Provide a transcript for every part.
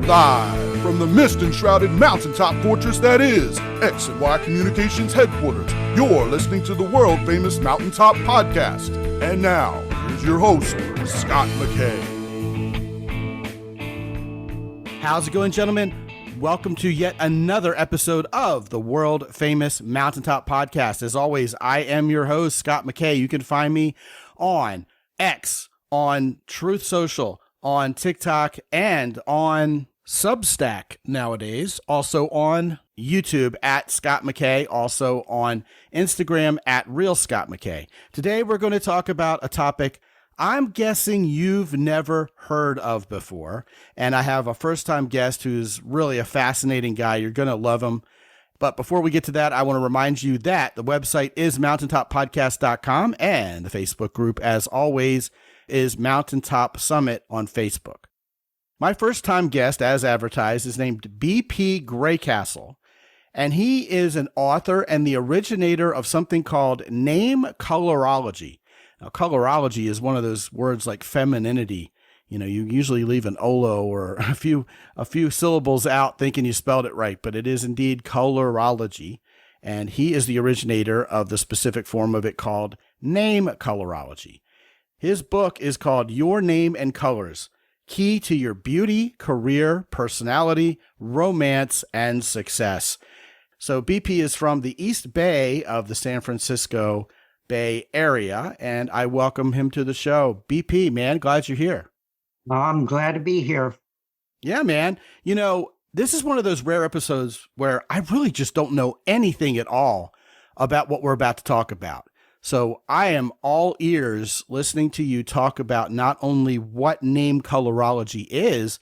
Live from the mist-enshrouded mountaintop fortress that is X and Y Communications headquarters, you're listening to the world-famous Mountaintop Podcast. And now, here's your host, Scott McKay. How's it going, gentlemen? Welcome to yet another episode of the world-famous Mountaintop Podcast. As always, I am your host, Scott McKay. You can find me on X, on Truth Social, on TikTok, and on Substack nowadays. Also on YouTube at Scott McKay. Also on Instagram at Real Scott McKay. Today we're going to talk about a topic I'm guessing you've never heard of before. And I have a first-time guest who's really a fascinating guy. You're going to love him. But before we get to that, I want to remind you that the website is mountaintoppodcast.com and the Facebook group, as always, is Mountaintop Summit on Facebook. My first-time guest, as advertised, is named BP Graycastle, and he is an author and the originator of something called name colorology. Now, colorology is one of those words like femininity. You know, you usually leave an olo or a few syllables out thinking you spelled it right, but it is indeed colorology. And he is the originator of the specific form of it called name colorology. His book is called Your Name and Colors, Key to Your Beauty, Career, Personality, Romance, and Success. So BP is from the East Bay of the San Francisco Bay Area, and I welcome him to the show. BP, man, glad you're here. I'm glad to be here. Yeah, man. You know, this is one of those rare episodes where I really just don't know anything at all about what we're about to talk about. So I am all ears listening to you talk about not only what name colorology is,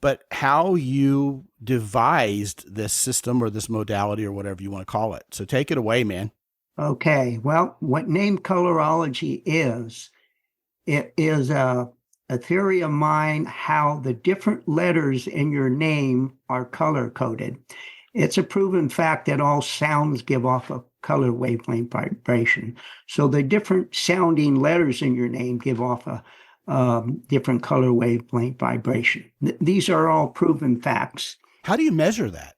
but how you devised this system or this modality or whatever you want to call it. So take it away, man. Okay. Well, what name colorology is, it is a theory of mine how the different letters in your name are color-coded. It's a proven fact that all sounds give off a color wavelength vibration. So the different sounding letters in your name give off a different color wavelength vibration. These are all proven facts. How do you measure that?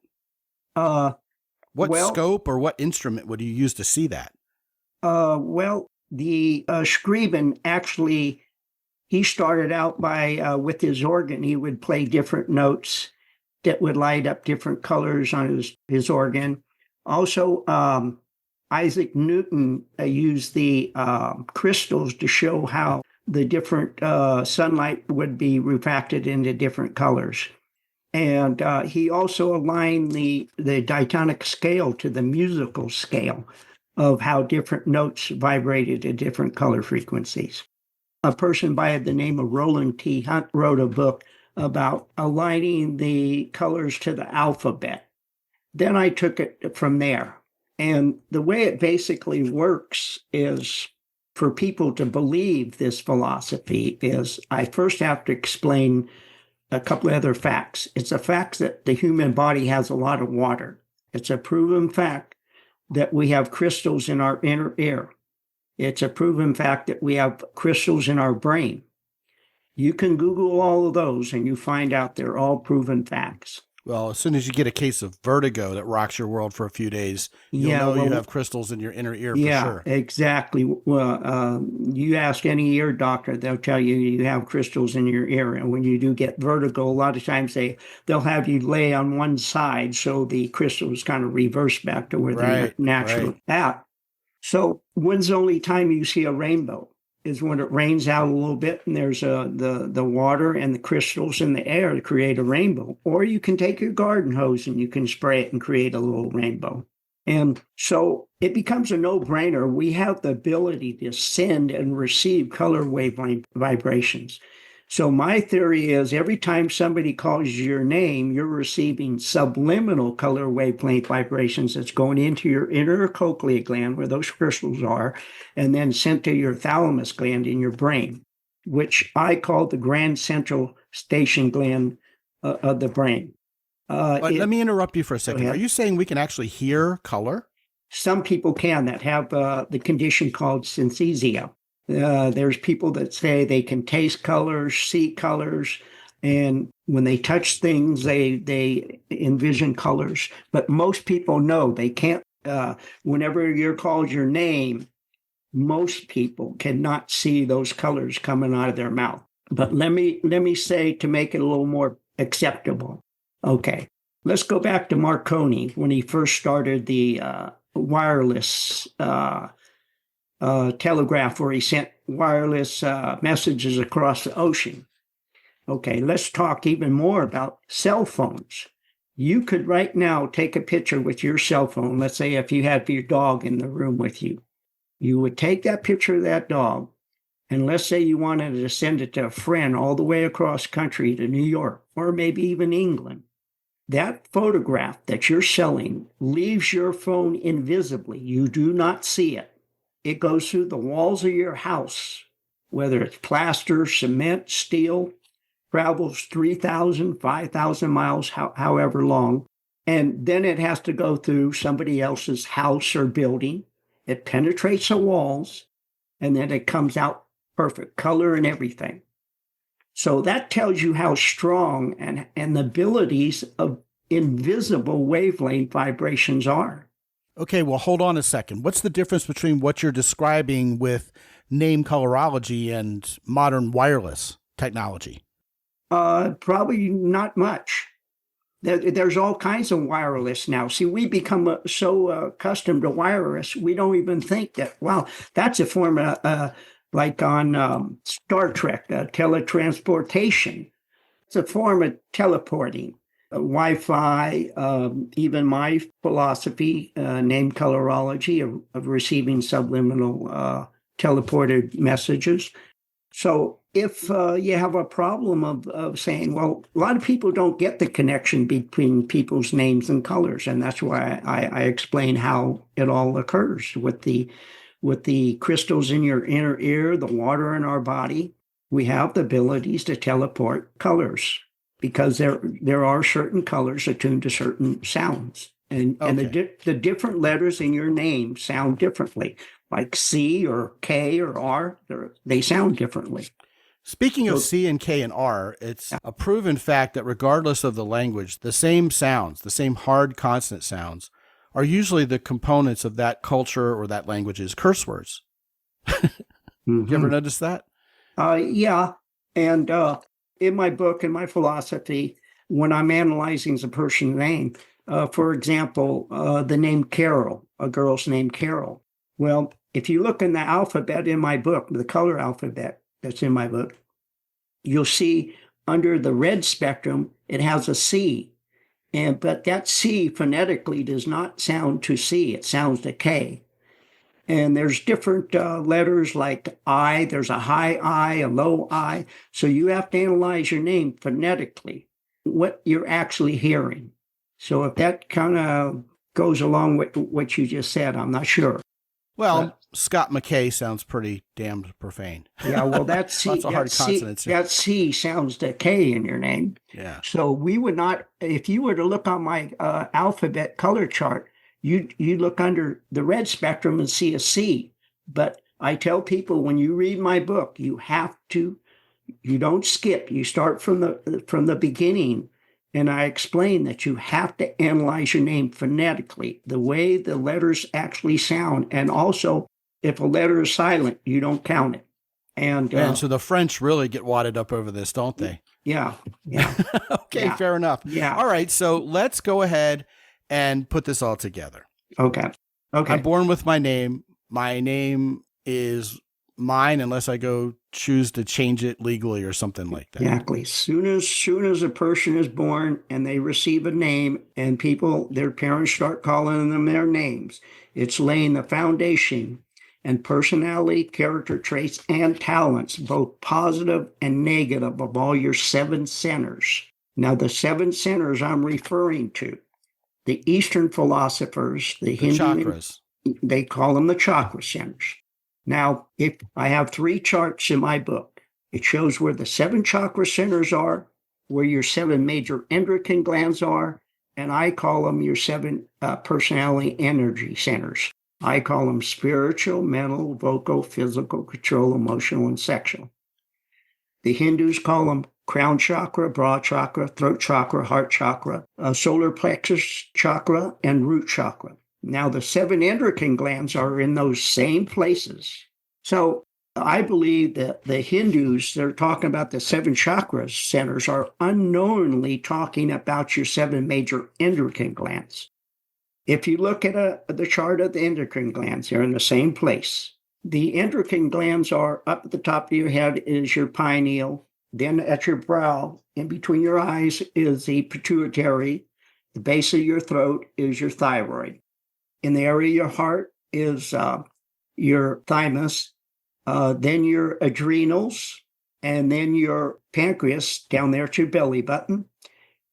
What scope or what instrument would you use to see that? The Scriven actually, he started out by, with his organ, he would play different notes that would light up different colors on his organ. Also, Isaac Newton used the crystals to show how the different sunlight would be refracted into different colors. And he also aligned the diatonic scale to the musical scale of how different notes vibrated at different color frequencies. A person by the name of Roland T. Hunt wrote a book about aligning the colors to the alphabet. Then I took it from there. And the way it basically works is, for people to believe this philosophy, is I first have to explain a couple of other facts. It's a fact that the human body has a lot of water. It's a proven fact that we have crystals in our inner ear. It's a proven fact that we have crystals in our brain. You can Google all of those and you find out they're all proven facts. Well, as soon as you get a case of vertigo that rocks your world for a few days, you have crystals in your inner ear for sure. Yeah, exactly. Well, you ask any ear doctor, they'll tell you you have crystals in your ear. And when you do get vertigo, a lot of times they'll have you lay on one side so the crystals kind of reverse back to where they're naturally at. So when's the only time you see a rainbow? Is when it rains out a little bit and there's the water and the crystals in the air to create a rainbow. Or you can take your garden hose and you can spray it and create a little rainbow. And so it becomes a no-brainer. We have the ability to send and receive color wavelength vibrations. So my theory is every time somebody calls your name, you're receiving subliminal color wavelength vibrations that's going into your inner cochlea gland where those crystals are, and then sent to your thalamus gland in your brain, which I call the grand central station gland of the brain. Let me interrupt you for a second. Are you saying we can actually hear color? Some people can that have the condition called synesthesia. There's people that say they can taste colors, see colors, And when they touch things, they envision colors. But most people know they can't. Whenever you're called your name, most people cannot see those colors coming out of their mouth. But let me say, to make it a little more acceptable. Okay, let's go back to Marconi when he first started the wireless telegraph, where he sent wireless messages across the ocean. Okay, let's talk even more about cell phones. You could right now take a picture with your cell phone. Let's say if you had your dog in the room with you, you would take that picture of that dog, and let's say you wanted to send it to a friend all the way across country to New York, or maybe even England. That photograph that you're selling leaves your phone invisibly. You do not see it. It goes through the walls of your house, whether it's plaster, cement, steel, travels 3,000, 5,000 miles, however long. And then it has to go through somebody else's house or building. It penetrates the walls, and then it comes out perfect color and everything. So that tells you how strong and the abilities of invisible wavelength vibrations are. Okay, well, hold on a second. What's the difference between what you're describing with name colorology and modern wireless technology? Probably not much. There's all kinds of wireless now. See, we become so accustomed to wireless, we don't even think that, wow, that's a form of, like on Star Trek, teletransportation. It's a form of teleporting. Wi-Fi, even my philosophy, name colorology of receiving subliminal teleported messages. So if you have a problem of saying, well, a lot of people don't get the connection between people's names and colors, and that's why I explain how it all occurs with the crystals in your inner ear, the water in our body. We have the abilities to teleport colors because there are certain colors attuned to certain sounds, and the different letters in your name sound differently. Like C or K or R, they sound differently. Speaking of C and K and R, it's a proven fact that regardless of the language, the same sounds, the same hard consonant sounds, are usually the components of that culture or that language's curse words. You ever notice that? Yeah. And in my book, in my philosophy, when I'm analyzing a person's name, for example, the name Carol, a girl's name Carol. Well, if you look in the alphabet in my book, the color alphabet that's in my book, you'll see under the red spectrum, it has a C. But that C phonetically does not sound to C, it sounds to K. And there's different letters like I, there's a high I, a low I. So you have to analyze your name phonetically, what you're actually hearing. So if that kind of goes along with what you just said, I'm not sure. Well, Scott McKay sounds pretty damned profane. Yeah, well, that C, lots of hard consonants. That C sounds to K in your name. Yeah. So we would not, if you were to look on my alphabet color chart, you look under the red spectrum and see a C. But I tell people when you read my book, you don't skip. You start from the beginning. And I explain that you have to analyze your name phonetically, the way the letters actually sound. And also, if a letter is silent, you don't count it. And so the French really get wadded up over this, don't they? Yeah. Okay, yeah. Fair enough. Yeah. All right, so let's go ahead and put this all together. Okay. I'm born with my name. My name is mine unless I go choose to change it legally or something like that. Exactly. Soon as a person is born and they receive a name and their parents start calling them their names, it's laying the foundation and personality, character traits, and talents, both positive and negative, of all your 7 centers. Now, the 7 centers I'm referring to, the Eastern philosophers, the Hindu chakras, they call them the chakra centers. Now, if I have 3 charts in my book, it shows where the 7 chakra centers are, where your 7 major endocrine glands are, and I call them your 7 personality energy centers. I call them spiritual, mental, vocal, physical, control, emotional, and sexual. The Hindus call them crown chakra, broad chakra, throat chakra, heart chakra, solar plexus chakra, and root chakra. Now, the 7 endocrine glands are in those same places. So I believe that the Hindus, they're talking about the 7 chakra centers, are unknowingly talking about your 7 major endocrine glands. If you look at the chart of the endocrine glands, they're in the same place. The endocrine glands are up at the top of your head is your pineal. Then at your brow, in between your eyes, is the pituitary. The base of your throat is your thyroid. In the area of your heart is your thymus, then your adrenals, and then your pancreas down there to your belly button.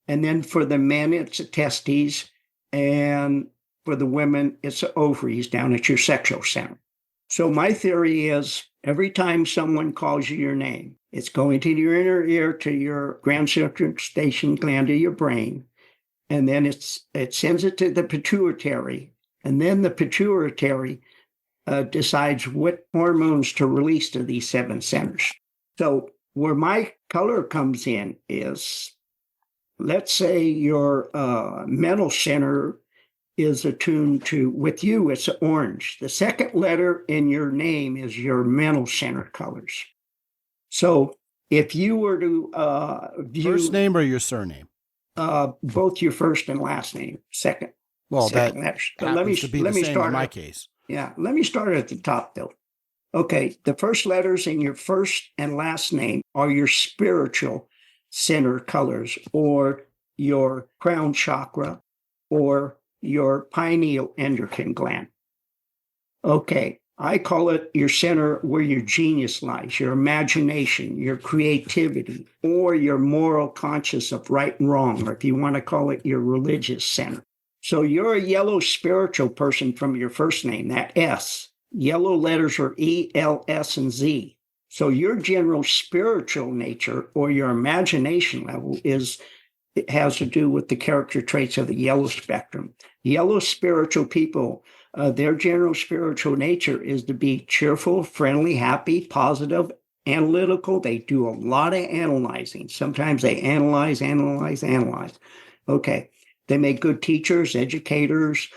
And then for the men, it's the testes. And for the women, it's the ovaries down at your sexual center. So my theory is every time someone calls you your name, it's going to your inner ear to your grand central station gland of your brain. And then it sends it to the pituitary. And then the pituitary decides what hormones to release to these 7 centers. So where my color comes in is, let's say your mental center is attuned to, with you, it's orange. The second letter in your name is your mental center colors. So if you were to view... First name or your surname? Both your first and last name, second. Well, second that letters. But happens to be the same in my case. Yeah, let me start at the top, though. Okay, the first letters in your first and last name are your spiritual center colors, or your crown chakra, or your pineal endocrine gland. Okay, I call it your center where your genius lies, your imagination, your creativity, or your moral conscience of right and wrong, or if you want to call it your religious center. So you're a yellow spiritual person from your first name, that S. Yellow letters are E, L, S, and Z. So your general spiritual nature or your imagination level it has to do with the character traits of the yellow spectrum. Yellow spiritual people, their general spiritual nature is to be cheerful, friendly, happy, positive, analytical. They do a lot of analyzing. Sometimes they analyze. Okay. They make good teachers, educators,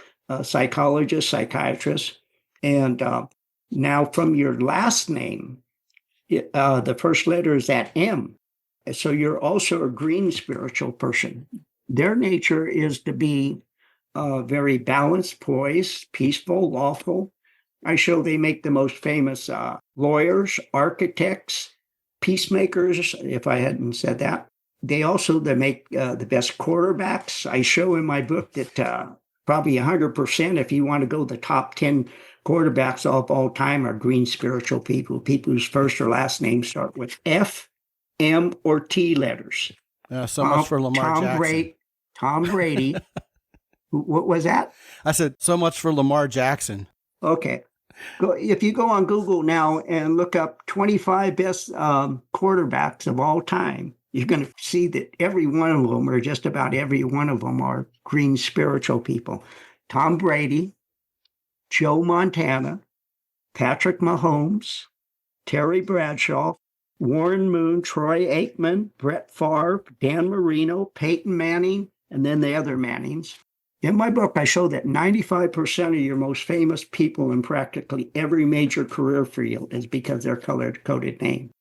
psychologists, psychiatrists. And now from your last name, the first letter is that M. So you're also a green spiritual person. Their nature is to be very balanced, poised, peaceful, lawful. I show they make the most famous lawyers, architects, peacemakers, if I hadn't said that. They make the best quarterbacks. I show in my book that probably 100%, if you want to go the top 10 quarterbacks of all time, are green spiritual people whose first or last name start with F, M, or T letters. So much for Lamar Jackson. Tom Brady. What was that? I said, so much for Lamar Jackson. Okay. If you go on Google now and look up 25 best quarterbacks of all time, you're going to see that every one of them, or just about every one of them, are green spiritual people. Tom Brady, Joe Montana, Patrick Mahomes, Terry Bradshaw, Warren Moon, Troy Aikman, Brett Favre, Dan Marino, Peyton Manning, and then the other Mannings. In my book, I show that 95% of your most famous people in practically every major career field is because they're color-coded name.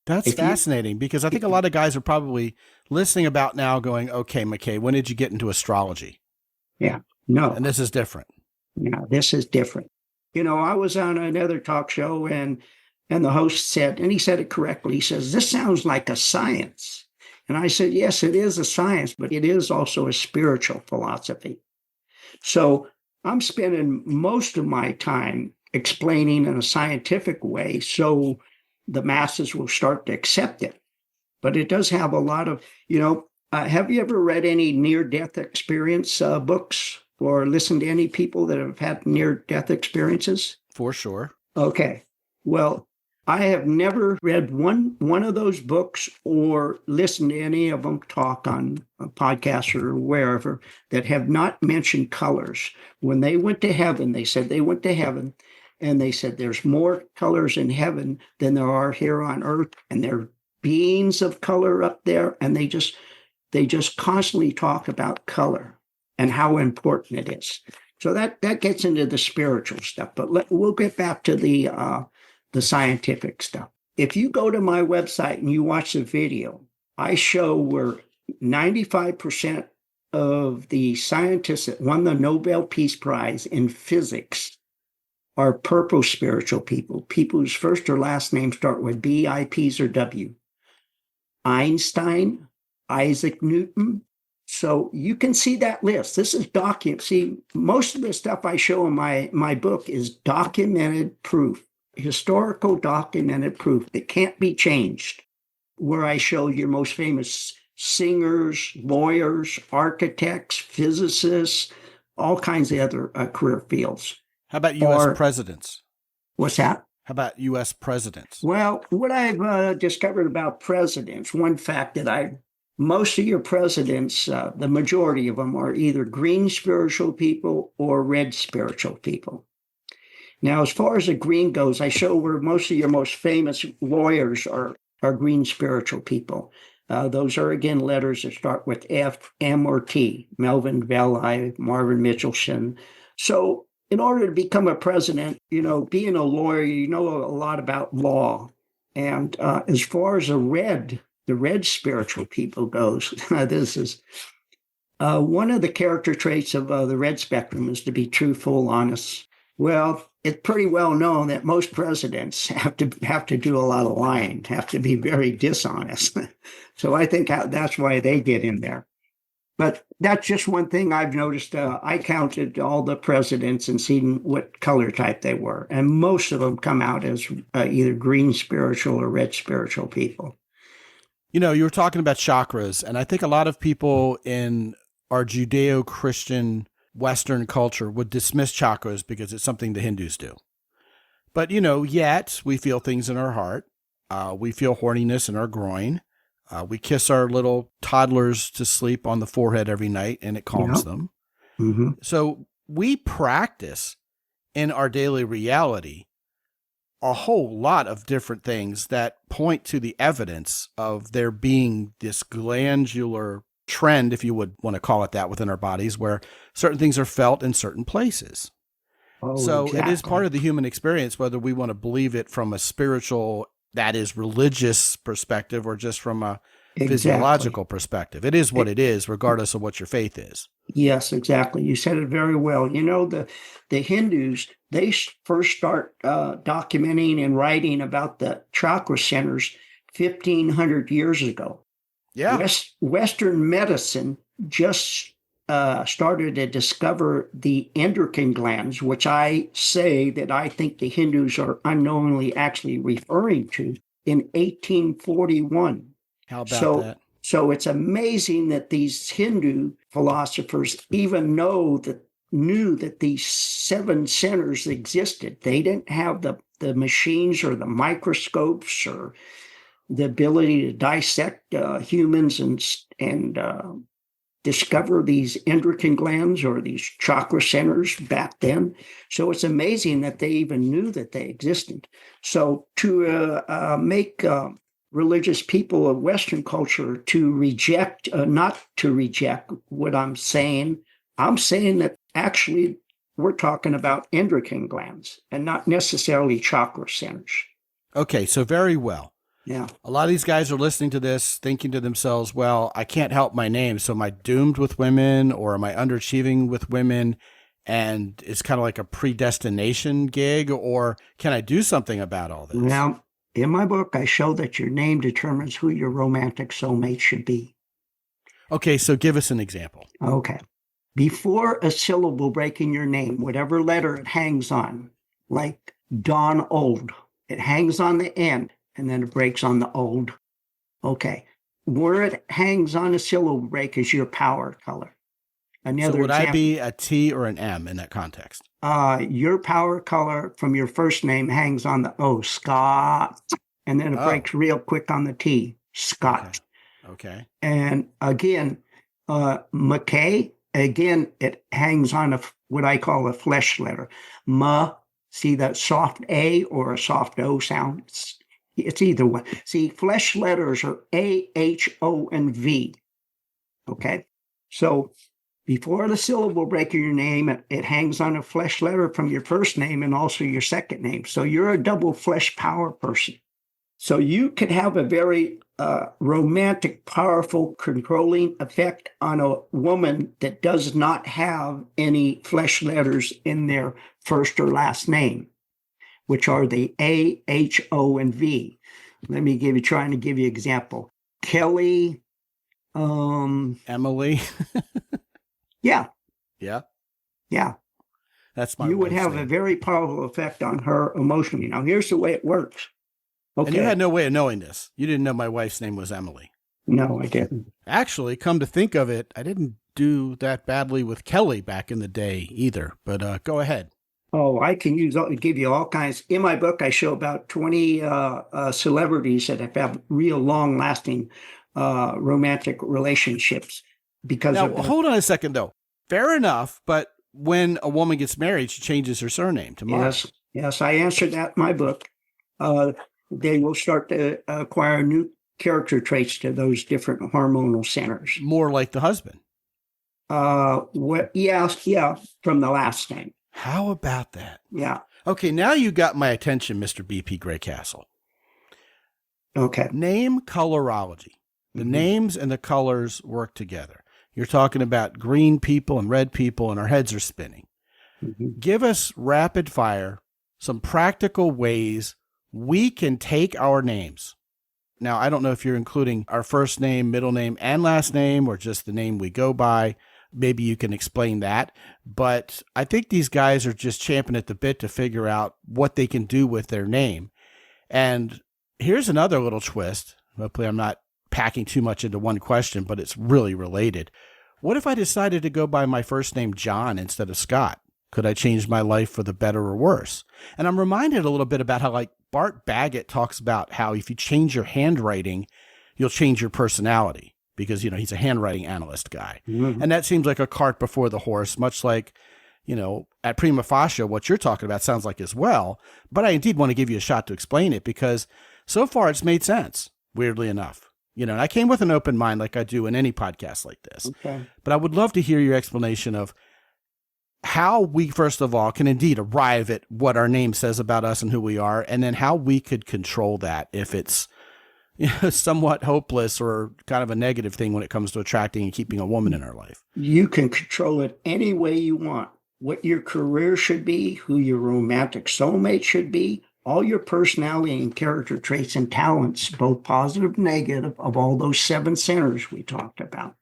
That's fascinating, because I think a lot of guys are probably listening about now going, okay, McKay, when did you get into astrology? Yeah, no. And this is different. Yeah, this is different. You know, I was on another talk show and the host said, and he said it correctly, he says, this sounds like a science. And I said, yes, it is a science, but it is also a spiritual philosophy. So I'm spending most of my time explaining in a scientific way so the masses will start to accept it. But it does have a lot of, have you ever read any near-death experience books or listened to any people that have had near-death experiences? For sure. Okay. Well, I have never read one of those books or listened to any of them talk on a podcast or wherever that have not mentioned colors. When they went to heaven, they said they went to heaven, and they said there's more colors in heaven than there are here on earth, and they're beings of color up there, and they just constantly talk about color and how important it is. So that gets into the spiritual stuff, but we'll get back to the scientific stuff. If you go to my website and you watch the video, I show where 95% of the scientists that won the Nobel Peace Prize in physics are purple spiritual people whose first or last name start with B, I, P's, or W. Einstein, Isaac Newton. So you can see that list. This is document. See, most of the stuff I show in my book is documented proof, historical documented proof that can't be changed, where I show your most famous singers, lawyers, architects, physicists, all kinds of other career fields. How about U.S. presidents? What's that? How about U.S. presidents? Well, what I've discovered about presidents, one fact that most of your presidents, the majority of them are either green spiritual people or red spiritual people. Now, as far as the green goes, I show where most of your most famous lawyers are green spiritual people. Those are, again, letters that start with F, M, or T. Melvin Belli, Marvin Mitchelson. So in order to become a president, being a lawyer, you know a lot about law. And as far as the red spiritual people goes, this is one of the character traits of the red spectrum is to be truthful, honest. Well, it's pretty well known that most presidents have to do a lot of lying, have to be very dishonest. So I think that's why they get in there. But that's just one thing I've noticed. I counted all the presidents and seen what color type they were. And most of them come out as either green spiritual or red spiritual people. You were talking about chakras, and I think a lot of people in our Judeo-Christian Western culture would dismiss chakras because it's something the Hindus do. But, yet we feel things in our heart. We feel horniness in our groin. We kiss our little toddlers to sleep on the forehead every night, and it calms them. Mm-hmm. So we practice in our daily reality a whole lot of different things that point to the evidence of there being this glandular trend, if you would want to call it that, within our bodies, where certain things are felt in certain places. So exactly. It is part of the human experience, whether we want to believe it from a spiritual, that is religious perspective, or just from a physiological perspective. It is what it is, regardless of what your faith is. Yes, exactly. You said it very well. The Hindus, they first start documenting and writing about the chakra centers 1,500 years ago. Yeah. Western medicine just started to discover the endocrine glands, which I say that I think the Hindus are unknowingly actually referring to, in 1841. How about that? So it's amazing that these Hindu philosophers even knew that these 7 centers existed. They didn't have the machines or the microscopes or the ability to dissect humans and discover these endocrine glands or these chakra centers back then. So it's amazing that they even knew that they existed. So to make religious people of Western culture to reject, not to reject what I'm saying that actually we're talking about endocrine glands and not necessarily chakra centers. Okay, so very well. Yeah. A lot of these guys are listening to this thinking to themselves, well, I can't help my name. So am I doomed with women, or am I underachieving with women? And it's kind of like a predestination gig, or can I do something about all this? Now, in my book, I show that your name determines who your romantic soulmate should be. Okay, so give us an example. Okay. Before a syllable break in your name, whatever letter it hangs on, like Donald, it hangs on the end. And then it breaks on the old. Okay. Where it hangs on a syllable break is your power color. So would I be a T or an M in that context? Your power color from your first name hangs on the O, Scott. And then it breaks real quick on the T, Scott. Okay. And again, McKay, again, it hangs on what I call a flesh letter. See that soft A or a soft O sound? It's either one. See, flesh letters are A, H, O, and V. Okay. So before the syllable break of your name, it hangs on a flesh letter from your first name and also your second name. So you're a double flesh power person. So you could have a very romantic, powerful, controlling effect on a woman that does not have any flesh letters in their first or last name, which are the A, H, O, and V. Let me trying to give you an example. Kelly, Emily. yeah, Yeah. yeah. That's my You would wife's have name. a very powerful effect on her emotionally. Now, here's the way it works. Okay. And you had no way of knowing this. You didn't know my wife's name was Emily. No, I didn't. Actually, come to think of it, I didn't do that badly with Kelly back in the day either. But go ahead. Oh, I can give you all kinds. In my book, I show about 20 celebrities that have real long-lasting romantic relationships because Now, of that. hold on a second, though. Fair enough, but when a woman gets married, she changes her surname to mine. Yes, I answered that in my book. They will start to acquire new character traits to those different hormonal centers. More like the husband. Yeah, from the last name. How about that? Yeah. Okay, now you got my attention, Mr. BP Graycastle. Okay. Name colorology. The names and the colors work together. You're talking about green people and red people, and our heads are spinning. Give us rapid fire, some practical ways we can take our names. Now, I don't know if you're including our first name, middle name, and last name, or just the name we go by. Maybe you can explain that. But I think these guys are just champing at the bit to figure out what they can do with their name. And here's another little twist. Hopefully I'm not packing too much into one question, but it's really related. What if I decided to go by my first name, John, instead of Scott? Could I change my life for the better or worse? And I'm reminded a little bit about how, like, Bart Baggett talks about how if you change your handwriting, you'll change your personality because, you know, he's a handwriting analyst guy. And that seems like a cart before the horse, much like, you know, at prima facie, what you're talking about sounds like as well. But I indeed want to give you a shot to explain it because so far it's made sense, weirdly enough. You know, and I came with an open mind like I do in any podcast like this. Okay. But I would love to hear your explanation of how we, first of all, can indeed arrive at what our name says about us and who we are, and then how we could control that if it's, you know, somewhat hopeless or kind of a negative thing when it comes to attracting and keeping a woman in our life. You can control it any way you want. What your career should be, who your romantic soulmate should be, all your personality and character traits and talents, both positive and negative, of all those 7 centers we talked about.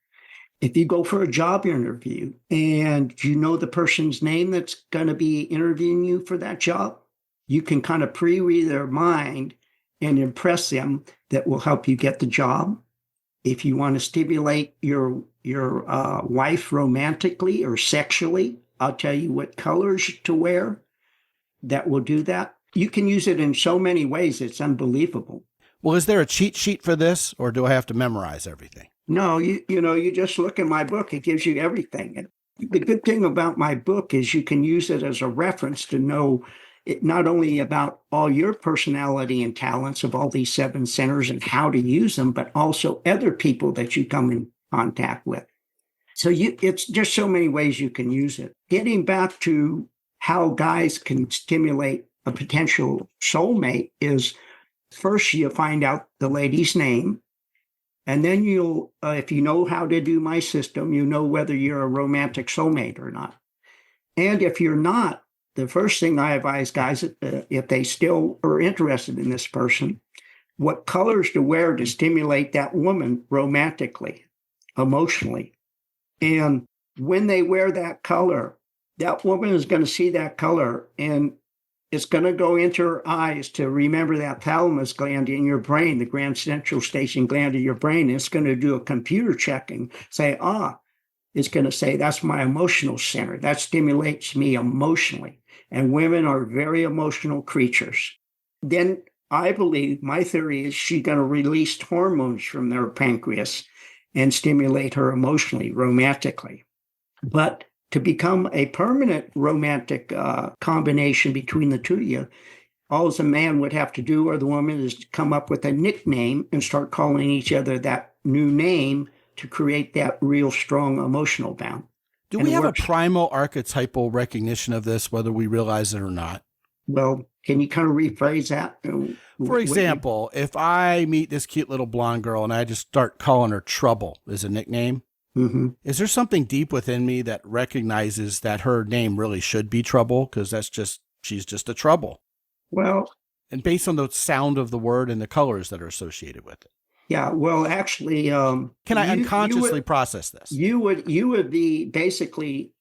If you go for a job interview and you know the person's name that's going to be interviewing you for that job, you can kind of pre-read their mind and impress them that will help you get the job. If you want to stimulate your wife romantically or sexually, I'll tell you what colors to wear that will do that. You can use it in so many ways. It's unbelievable. Well, is there a cheat sheet for this, or do I have to memorize everything? No, you just look in my book. It gives you everything. And the good thing about my book is you can use it as a reference to know it not only about all your personality and talents of all these 7 centers and how to use them, but also other people that you come in contact with. So it's just so many ways you can use it. Getting back to how guys can stimulate a potential soulmate is first you find out the lady's name. And then you'll, if you know how to do my system, you know whether you're a romantic soulmate or not. And if you're not, the first thing I advise guys, if they still are interested in this person, what colors to wear to stimulate that woman romantically, emotionally. And when they wear that color, that woman is going to see that color and it's going to go into her eyes to remember that thalamus gland in your brain, the grand central station gland of your brain. It's going to do a computer checking, say, it's going to say, that's my emotional center. That stimulates me emotionally. And women are very emotional creatures. Then I believe, my theory is she's going to release hormones from their pancreas and stimulate her emotionally, romantically. But to become a permanent romantic combination between the two of you, All the man would have to do, or the woman, is to come up with a nickname and start calling each other that new name to create that real strong emotional bond. Do And we it have a works. primal archetypal recognition of this, whether we realize it or not? Well, can you kind of rephrase that? For example, if I meet this cute little blonde girl and I just start calling her Trouble as a nickname, is there something deep within me that recognizes that her name really should be Trouble? Because she's just a trouble. Well, And based on the sound of the word and the colors that are associated with it. yeah. Well, actually, Can I unconsciously process this? You would be basically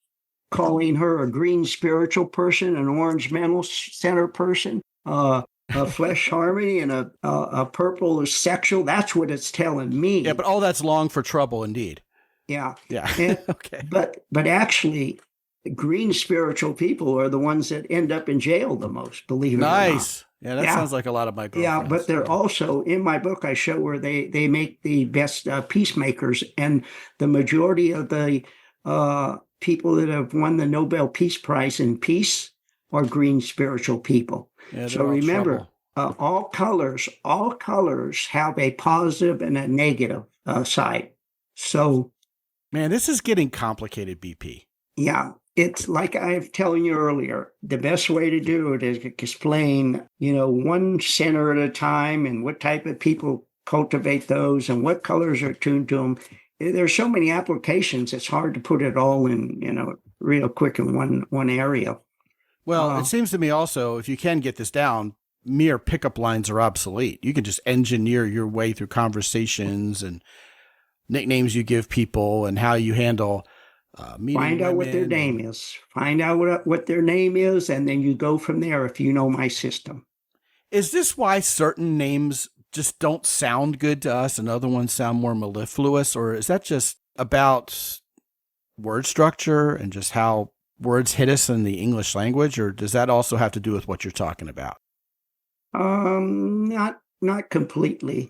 calling her a green spiritual person, an orange mental center person, a flesh harmony, and a purple sexual. That's what it's telling me. Yeah, but all that's long for trouble indeed. Yeah. Yeah. And, Okay. But actually, green spiritual people are the ones that end up in jail the most, believe it or not. Nice. Yeah, that sounds like a lot of my girlfriends. Yeah, but they're also, in my book, I show where they make the best peacemakers, and the majority of the people that have won the Nobel Peace Prize in peace are green spiritual people. Yeah, so remember, all colors have a positive and a negative side. So, man, this is getting complicated, BP. yeah. It's like I was telling you earlier, the best way to do it is explain, one center at a time and what type of people cultivate those and what colors are tuned to them. There's so many applications, it's hard to put it all in, real quick in one area. Well, it seems to me also, if you can get this down, mere pickup lines are obsolete. You can just engineer your way through conversations and nicknames you give people and how you handle find out what their name is. Find out what their name is, and then you go from there if you know my system. Is this why certain names just don't sound good to us and other ones sound more mellifluous? Or is that just about word structure and just how words hit us in the English language? Or does that also have to do with what you're talking about? Not completely.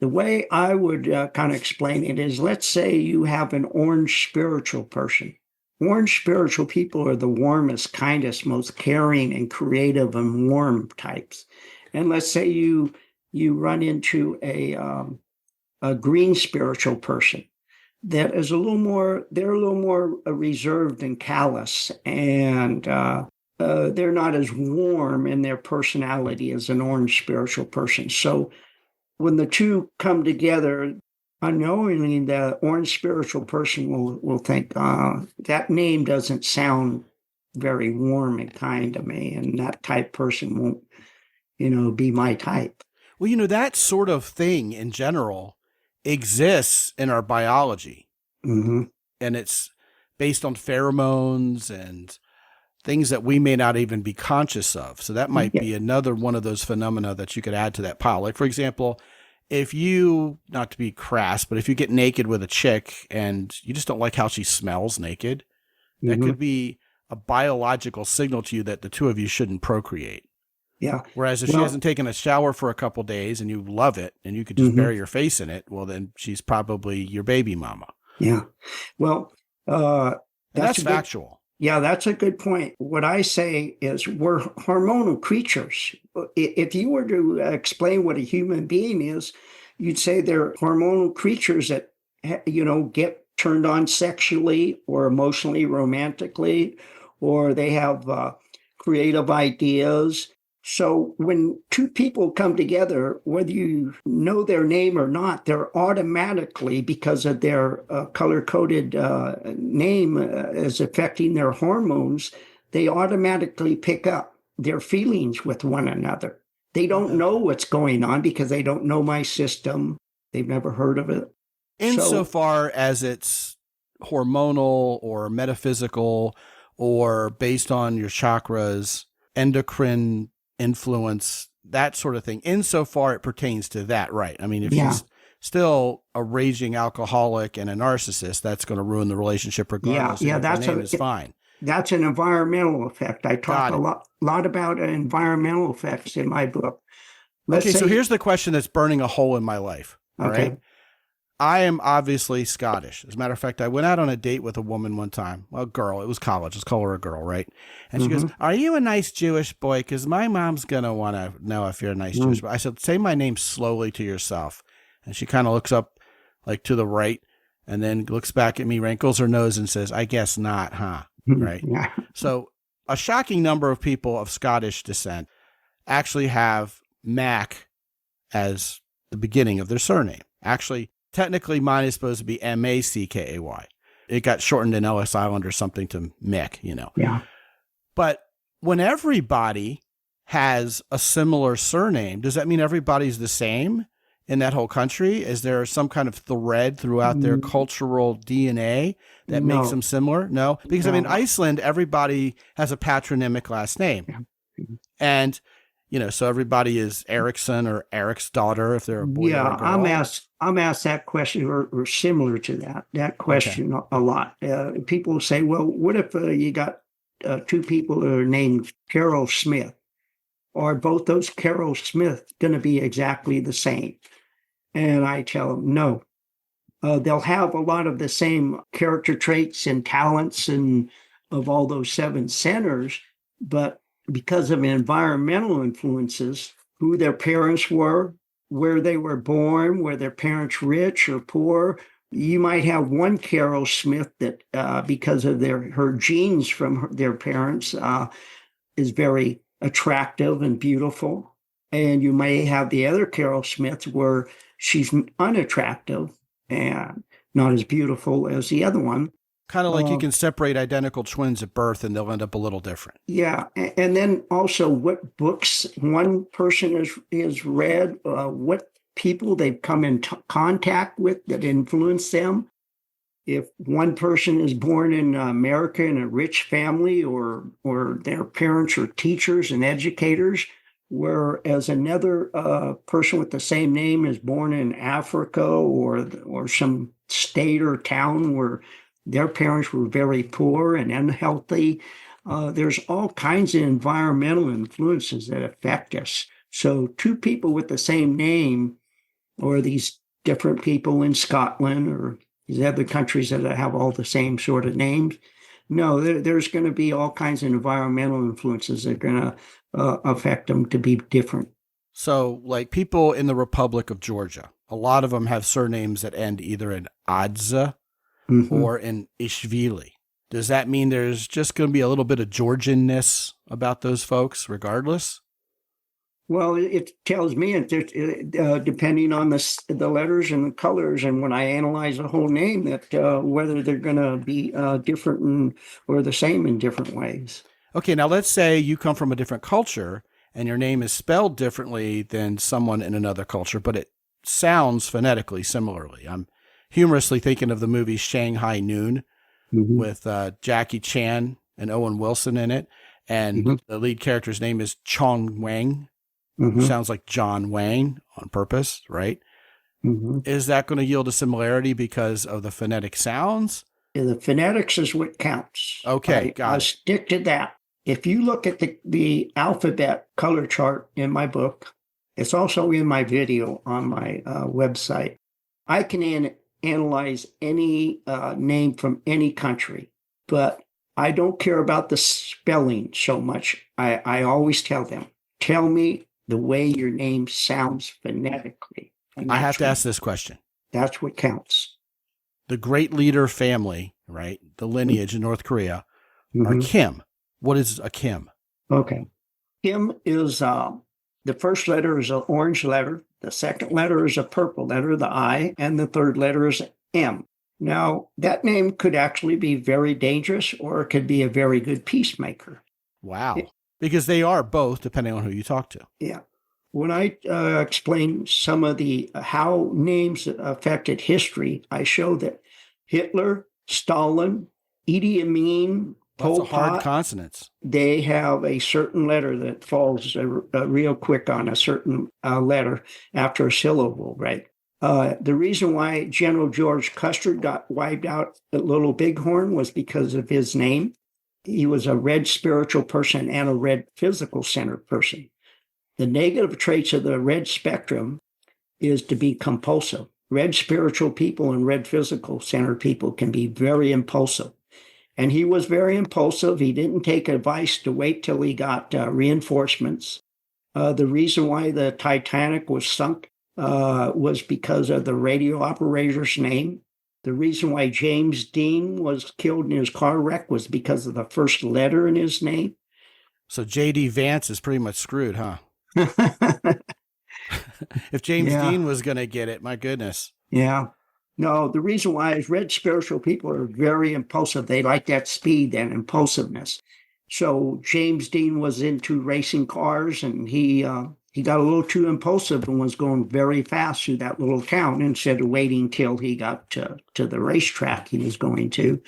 The way I would kind of explain it is, let's say you have an orange spiritual person. Orange spiritual people are the warmest, kindest, most caring and creative and warm types. And let's say you run into a green spiritual person that is they're a little more reserved and callous, and they're not as warm in their personality as an orange spiritual person. So when the two come together, unknowingly, the orange spiritual person will think, that name doesn't sound very warm and kind to me, and that type person won't, be my type. Well, that sort of thing in general exists in our biology. Mm-hmm. And it's based on pheromones and things that we may not even be conscious of. So that might be another one of those phenomena that you could add to that pile. Like, for example, if you, not to be crass, but if you get naked with a chick and you just don't like how she smells naked, that could be a biological signal to you that the two of you shouldn't procreate. Yeah. Whereas if she hasn't taken a shower for a couple of days and you love it and you could just bury your face in it, well, then she's probably your baby mama. Yeah. Well, that's factual. Yeah, that's a good point. What I say is we're hormonal creatures. If you were to explain what a human being is, you'd say they're hormonal creatures that, get turned on sexually or emotionally, romantically, or they have creative ideas. So when two people come together, whether you know their name or not, they're automatically, because of their color-coded name is affecting their hormones, they automatically pick up their feelings with one another. They don't know what's going on because they don't know my system. They've never heard of it. Insofar as it's hormonal or metaphysical or based on your chakras, endocrine influence, that sort of thing, insofar it pertains to that, right? I mean, if she's still a raging alcoholic and a narcissist, that's going to ruin the relationship regardless. Yeah, that's is fine. That's an environmental effect. I talk a lot about environmental effects in my book. So here's the question that's burning a hole in my life. All right. I am obviously Scottish. As a matter of fact, I went out on a date with a woman one time. Well, a girl. It was college. Let's call her a girl, right? And she goes, "Are you a nice Jewish boy? Because my mom's going to want to know if you're a nice Jewish boy." I said, "Say my name slowly to yourself." And she kind of looks up like to the right and then looks back at me, wrinkles her nose and says, "I guess not, huh?" Right? Yeah. So a shocking number of people of Scottish descent actually have Mac as the beginning of their surname. Actually, technically, mine is supposed to be Mackay. It got shortened in Ellis Island or something to Mick, Yeah. But when everybody has a similar surname, does that mean everybody's the same in that whole country? Is there some kind of thread throughout their cultural DNA that makes them similar? No? Because, in Iceland, everybody has a patronymic last name. Yeah. And so everybody is Erickson or Eric's daughter if they're a boy or a girl. I'm asked that question or similar to that question a lot. People say, well, what if you got two people that are named Carol Smith? Are both those Carol Smith going to be exactly the same? And I tell them, no. They'll have a lot of the same character traits and talents and of all those seven centers, but because of environmental influences, who their parents were, where they were born, were their parents rich or poor. You might have one Carol Smith that, because of her genes from their parents, is very attractive and beautiful. And you may have the other Carol Smith where she's unattractive and not as beautiful as the other one. Kind of like you can separate identical twins at birth and they'll end up a little different. Yeah. And then also what books one person is read, what people they've come in contact with that influence them. If one person is born in America in a rich family or their parents are teachers and educators, whereas another person with the same name is born in Africa or some state or town where their parents were very poor and unhealthy. There's all kinds of environmental influences that affect us. So two people with the same name, or these different people in Scotland or these other countries that have all the same sort of names, no, there's going to be all kinds of environmental influences that are going to affect them to be different. So like people in the Republic of Georgia, a lot of them have surnames that end either in Adza or in Ishvili. Does that mean there's just going to be a little bit of Georgianness about those folks regardless? Well, it tells me, depending on the letters and the colors, and when I analyze the whole name, that whether they're going to be different or the same in different ways. Okay, now let's say you come from a different culture and your name is spelled differently than someone in another culture, but it sounds phonetically similarly. I'm humorously thinking of the movie Shanghai Noon with Jackie Chan and Owen Wilson in it. And the lead character's name is Chong Wang, which sounds like John Wayne on purpose, right? Is that going to yield a similarity because of the phonetic sounds? And the phonetics is what counts. Okay, I'll stick to that. If you look at the alphabet color chart in my book, it's also in my video on my website. I can analyze any name from any country, but I don't care about the spelling so much. I always tell them, tell me the way your name sounds phonetically. I have to ask this question. That's what counts. The great leader family, right? The lineage in North Korea are Kim. What is a Kim? Okay. Kim is the first letter is an orange letter. The second letter is a purple letter, the I, and the third letter is M. Now, that name could actually be very dangerous or it could be a very good peacemaker. Wow. Because they are both, depending on who you talk to. Yeah. When I explain some of how names affected history, I show that Hitler, Stalin, Idi Amin, Pol Lots of hard Pot, consonants. they have a certain letter that falls real quick on a certain letter after a syllable, right? The reason why General George Custer got wiped out at Little Bighorn was because of his name. He was a red spiritual person and a red physical center person. The negative traits of the red spectrum is to be compulsive. red spiritual people and red physical center people can be very impulsive. And he was very impulsive. He didn't take advice to wait till he got reinforcements. The reason why the Titanic was sunk was because of the radio operator's name. The reason why James Dean was killed in his car wreck was because of the first letter in his name. So J.D. Vance is pretty much screwed, huh? If James Dean was going to get it, my goodness. Yeah. No, the reason why is red spiritual people are very impulsive. They like that speed and impulsiveness. So James Dean was into racing cars, and he got a little too impulsive and was going very fast through that little town instead of waiting till he got to the racetrack he was going to.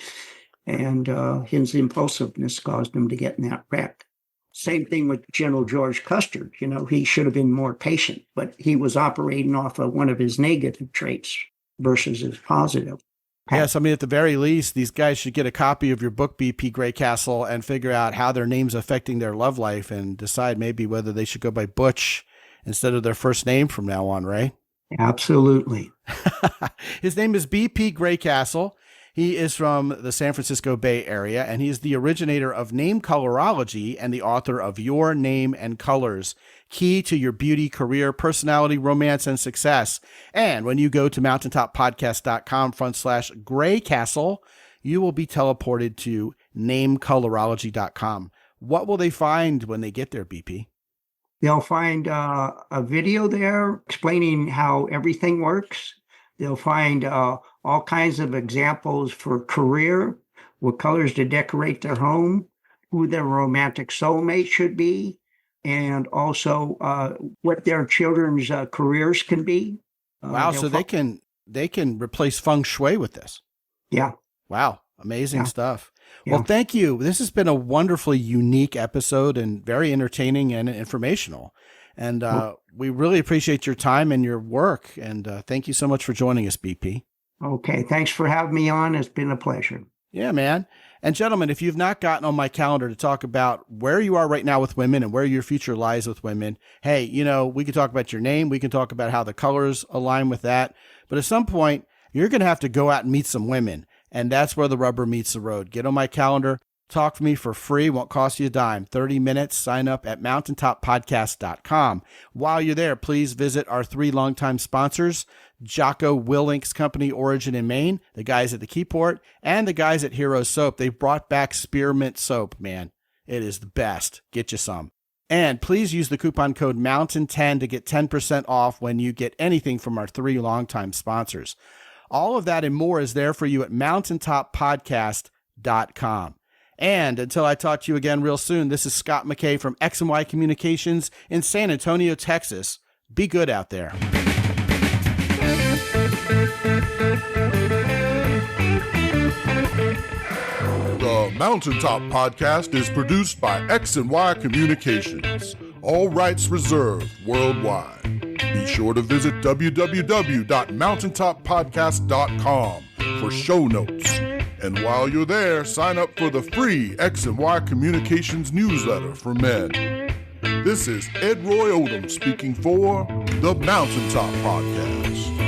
And his impulsiveness caused him to get in that wreck. Same thing with General George Custer. You know, he should have been more patient, but he was operating off of one of his negative traits versus his positive. Yes, I mean, at the very least, these guys should get a copy of your book, BP Graycastle, and figure out how their name's affecting their love life and decide maybe whether they should go by Butch instead of their first name from now on, right? Absolutely. His name is BP Graycastle. He is from the San Francisco Bay Area, and he is the originator of name colorology and the author of Your Name and Colors, Key to Your Beauty, Career, Personality, Romance, and Success. And when you go to mountaintoppodcast.com/Graycastle, you will be teleported to namecolorology.com. What will they find when they get there, BP? They'll find a video there explaining how everything works. They'll find all kinds of examples for career, what colors to decorate their home, who their romantic soulmate should be, and also what their children's careers can be. Wow, so they can replace feng shui with this. Yeah. Wow, amazing stuff. Yeah. Well, thank you. This has been a wonderfully unique episode and very entertaining and informational. And we really appreciate your time and your work. And thank you so much for joining us, BP. Okay. Thanks for having me on. It's been a pleasure. Yeah, man. And gentlemen, if you've not gotten on my calendar to talk about where you are right now with women and where your future lies with women, hey, you know, we can talk about your name. We can talk about how the colors align with that. But at some point, you're going to have to go out and meet some women. And that's where the rubber meets the road. Get on my calendar. Talk to me for free. Won't cost you a dime. 30 minutes. Sign up at mountaintoppodcast.com. While you're there, please visit our 3 longtime sponsors, Jocko Willink's company, Origin in Maine, the guys at the Keyport, and the guys at Hero Soap. They brought back spearmint soap, man. It is the best. Get you some. And please use the coupon code MOUNTAIN10 to get 10% off when you get anything from our 3 longtime sponsors. All of that and more is there for you at mountaintoppodcast.com. And until I talk to you again real soon, this is Scott McKay from X&Y Communications in San Antonio, Texas. Be good out there. The Mountaintop Podcast is produced by X&Y Communications. All rights reserved worldwide. Be sure to visit www.mountaintoppodcast.com for show notes. And while you're there, sign up for the free X&Y Communications newsletter for men. This is Ed Roy Odom speaking for the Mountaintop Podcast.